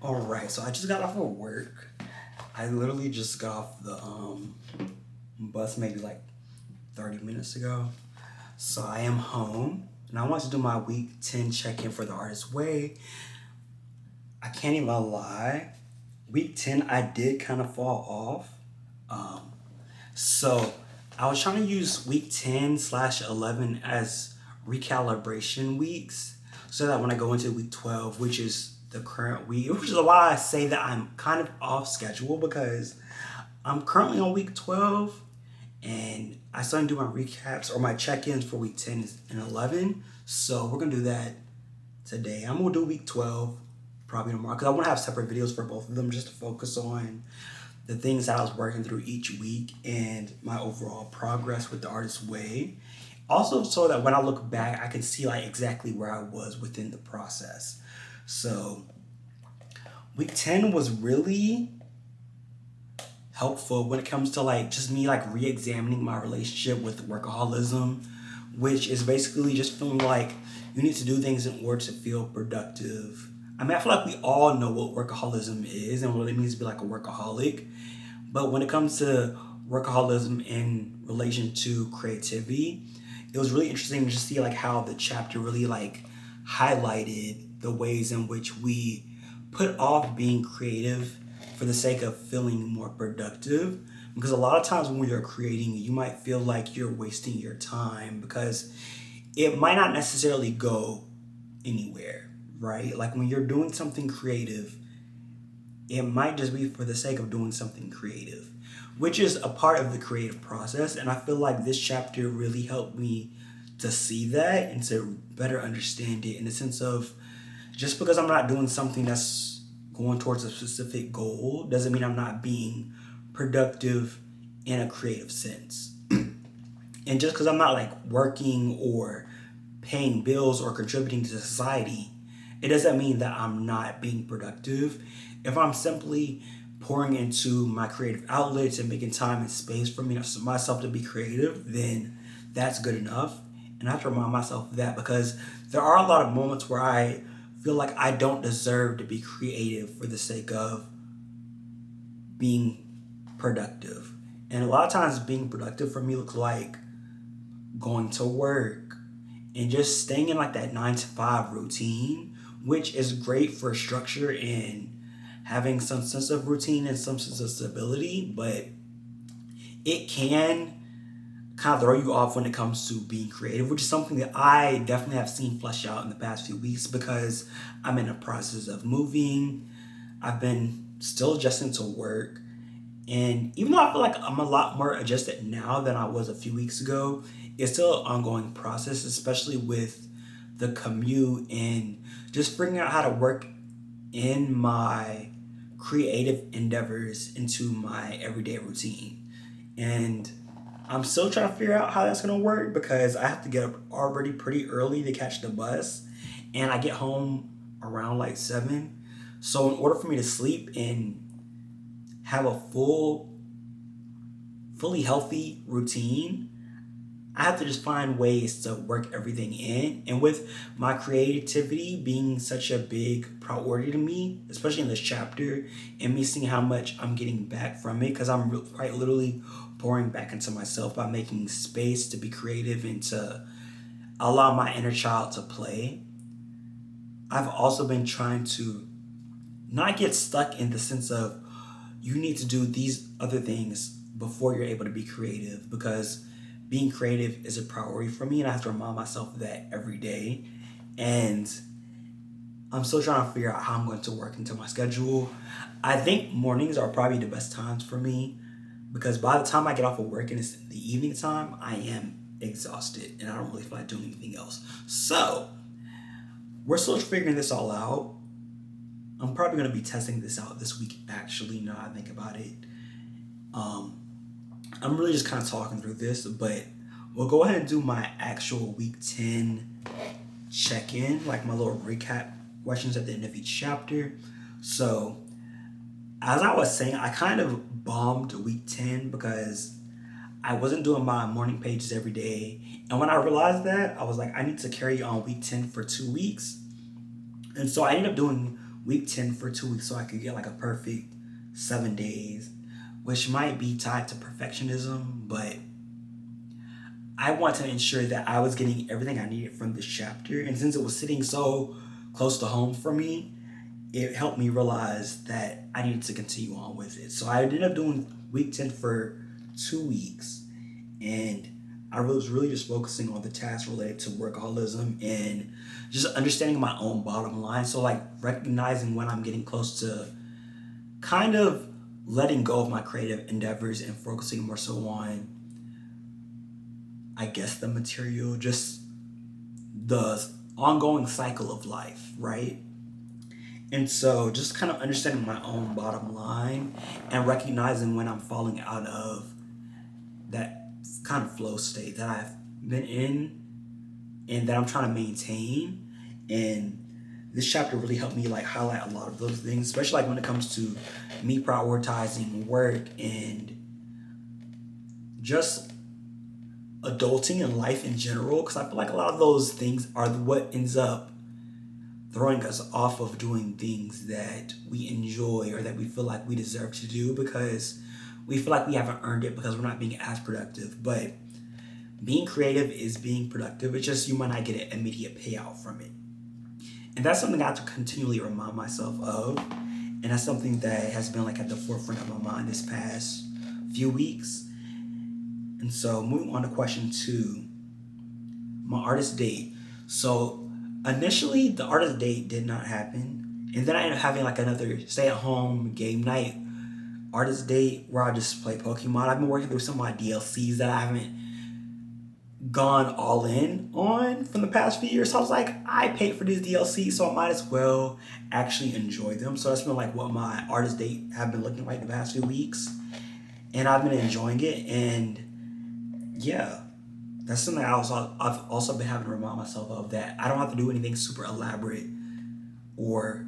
All right, so I just got off of work. I literally just got off the bus maybe like 30 minutes ago. So I am home and I want to do my week 10 check in for the artist way. I can't even lie. Week 10, I did kind of fall off. Um, so I was trying to use week 10 slash 11 as recalibration weeks so that when I go into week 12, which is the current week, which is why I say that I'm kind of off schedule because I'm currently on week 12 and I started to do my recaps or my check ins for week 10 and 11. So we're going to do that today. I'm going to do week 12 probably tomorrow because I want to have separate videos for both of them just to focus on the things that I was working through each week and my overall progress with the artist's way. Also, so that when I look back, I can see like exactly where I was within the process. So, week 10 was really helpful when it comes to like just me like re-examining my relationship with workaholism, which is basically just feeling like you need to do things in order to feel productive. I mean, I feel like we all know what workaholism is and what it means to be like a workaholic. But when it comes to workaholism in relation to creativity, it was really interesting to just see like how the chapter really like highlighted the ways in which we put off being creative for the sake of feeling more productive. Because a lot of times when you're creating, you might feel like you're wasting your time because it might not necessarily go anywhere, right? Like when you're doing something creative, it might just be for the sake of doing something creative, which is a part of the creative process. And I feel like this chapter really helped me to see that and to better understand it in the sense of just because I'm not doing something that's going towards a specific goal doesn't mean I'm not being productive in a creative sense. And just because I'm not like working or paying bills or contributing to society, it doesn't mean that I'm not being productive. If I'm simply pouring into my creative outlets and making time and space for me myself to be creative, then that's good enough. And I have to remind myself of that because there are a lot of moments where I feel like I don't deserve to be creative for the sake of being productive. And a lot of times being productive for me looks like going to work, and just staying in like that 9 to 5 routine, which is great for structure and having some sense of routine and some sense of stability, but it can kind of throw you off when it comes to being creative, which is something that I definitely have seen flesh out in the past few weeks because I'm in the process of moving. I've been still adjusting to work. And even though I feel like I'm a lot more adjusted now than I was a few weeks ago, it's still an ongoing process, especially with the commute and just figuring out how to work in my creative endeavors into my everyday routine. And I'm still trying to figure out how that's going to work because I have to get up already pretty early to catch the bus. And I get home around like 7. So, in order for me to sleep and have a fully healthy routine, I have to just find ways to work everything in. And with my creativity being such a big priority to me, especially in this chapter, and me seeing how much I'm getting back from it, because I'm quite literally pouring back into myself by making space to be creative and to allow my inner child to play. I've also been trying to not get stuck in the sense of you need to do these other things before you're able to be creative because being creative is a priority for me and I have to remind myself of that every day. And I'm still trying to figure out how I'm going to work into my schedule. I think mornings are probably the best times for me because by the time I get off of work and it's the evening time, I am exhausted and I don't really feel like doing anything else. So we're still figuring this all out. I'm probably going to be testing this out this week, actually, now I think about it. Um, I'm really just kind of talking through this, but we'll go ahead and do my actual week 10 check in, like my little recap questions at the end of each chapter. So, as I was saying, I kind of bombed week 10 because I wasn't doing my morning pages every day. And when I realized that, I was like, I need to carry on week 10 for 2 weeks. And so I ended up doing week 10 for 2 weeks so I could get like a perfect 7 days, which might be tied to perfectionism, but I want to ensure that I was getting everything I needed from this chapter. And since it was sitting so close to home for me, it helped me realize that I needed to continue on with it. So I ended up doing week 10 for 2 weeks. And I was really just focusing on the tasks related to workaholism and just understanding my own bottom line. So, like, recognizing when I'm getting close to kind of letting go of my creative endeavors and focusing more so on, I guess, the material, just the ongoing cycle of life, right? And so just kind of understanding my own bottom line and recognizing when I'm falling out of that kind of flow state that I've been in and that I'm trying to maintain. And this chapter really helped me like highlight a lot of those things, especially like when it comes to me prioritizing work and just adulting and life in general. Because I feel like a lot of those things are what ends up throwing us off of doing things that we enjoy or that we feel like we deserve to do because we feel like we haven't earned it because we're not being as productive. But being creative is being productive. It's just you might not get an immediate payout from it. And that's something I have to continually remind myself of. And that's something that has been like at the forefront of my mind this past few weeks. And so moving on to question 2, my artist date. So initially the artist date did not happen. And then I ended up having like another stay at home game night artist date where I just play Pokemon. I've been working through some of my DLCs that I haven't gone all in on from the past few years. So I was like, I paid for these DLCs, so I might as well actually enjoy them. So that's been like what my artist date have been looking like the past few weeks. And I've been enjoying it. And yeah, that's something I've also been having to remind myself of, that I don't have to do anything super elaborate or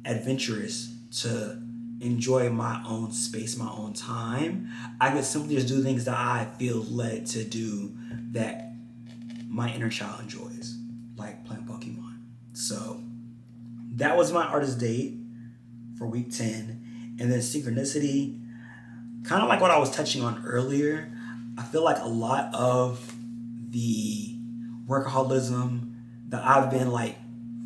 adventurous to enjoy my own space, my own time. I could simply just do things that I feel led to do that my inner child enjoys, like playing Pokemon. So that was my artist date for week 10. And then synchronicity, kind of like what I was touching on earlier, I feel like a lot of the workaholism that I've been like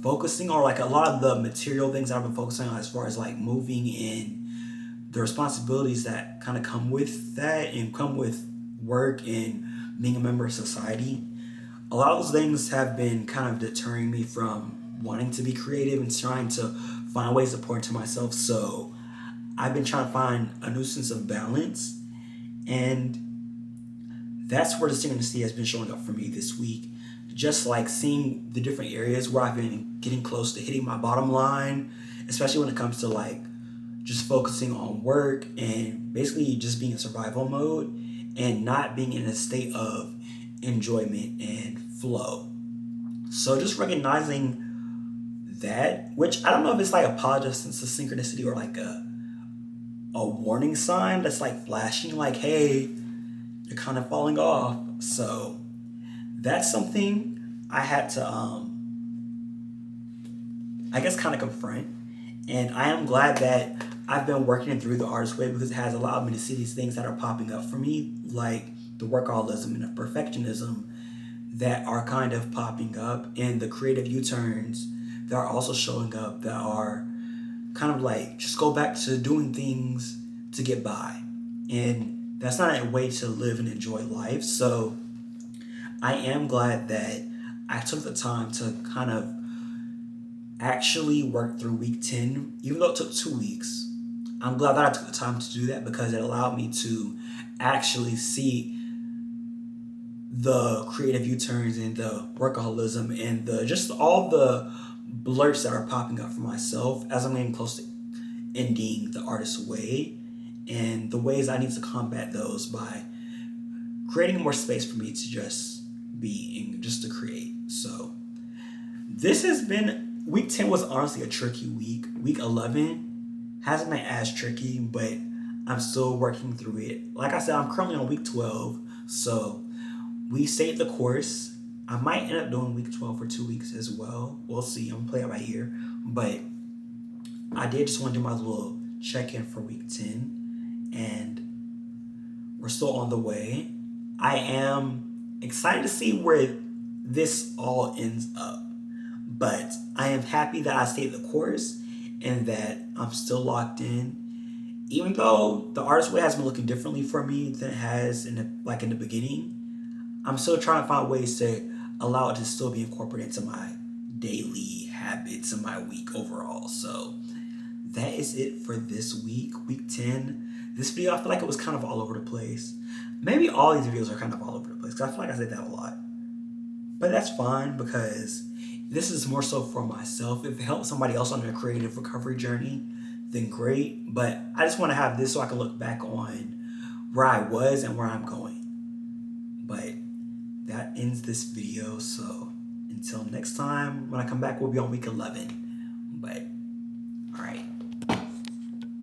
focusing on, like a lot of the material things that I've been focusing on as far as like moving and the responsibilities that kind of come with that and come with work and being a member of society, a lot of those things have been kind of deterring me from wanting to be creative and trying to find ways to pour into myself. So I've been trying to find a new sense of balance, and that's where the synchronicity has been showing up for me this week. Just like seeing the different areas where I've been getting close to hitting my bottom line, especially when it comes to like just focusing on work and basically just being in survival mode and not being in a state of enjoyment and flow. So just recognizing that, which I don't know if it's like a positive sense of synchronicity or like a warning sign that's like flashing like, hey, you're kind of falling off. So that's something I had to I guess kind of confront. And I am glad that I've been working through the artist way because it has allowed me to see these things that are popping up for me, like the workaholism and the perfectionism that are kind of popping up, and the creative U-turns that are also showing up that are kind of like just go back to doing things to get by. And that's not a way to live and enjoy life. So I am glad that I took the time to kind of actually work through week 10, even though it took 2 weeks. I'm glad that I took the time to do that because it allowed me to actually see the creative U-turns and the workaholism and the just all the blurts that are popping up for myself as I'm getting close to ending the artist way, and the ways I need to combat those by creating more space for me to just be and just to create. So this has been, week 10 was honestly a tricky week. Week 11 hasn't been as tricky, but I'm still working through it. Like I said, I'm currently on week 12, so we stayed the course. I might end up doing week 12 for 2 weeks as well. We'll see. I'm gonna play it by ear. But I did just want to do my little check-in for week 10, and we're still on the way. I am excited to see where this all ends up, but I am happy that I stayed the course and that I'm still locked in. Even though the artist way has been looking differently for me than it has in the beginning, I'm still trying to find ways to allow it to still be incorporated into my daily habits and my week overall. So that is it for this week, week 10. This video, I feel like it was kind of all over the place. Maybe all these videos are kind of all over the place because I feel like I said that a lot. But that's fine because this is more so for myself. If it helps somebody else on their creative recovery journey, then great. But I just want to have this so I can look back on where I was and where I'm going. But that ends this video. So until next time, when I come back, we'll be on week 11.